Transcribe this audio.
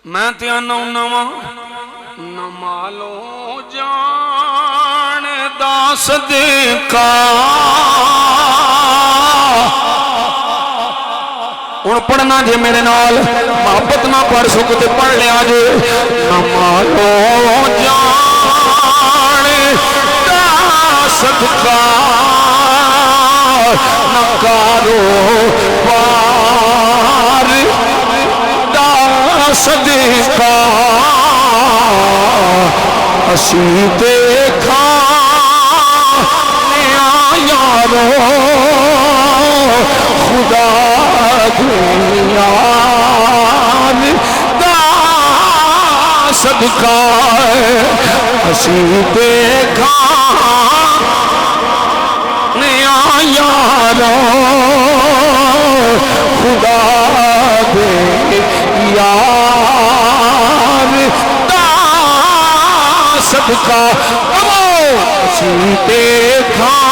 میں تے آنا نواں نہ مالو جان دا صدقہ ہن پڑھنا جے میرے نال محبت نہ پڑھ سکتے پڑھ لیا جے نہ مالو جان دا صدقہ نہ کارو بار دا صدقہ اسی دیکھا یارو خدا دنیا دا صدقہ اسی دیکھا یارو خدا دے یار دا صدقہ اسی دیکھا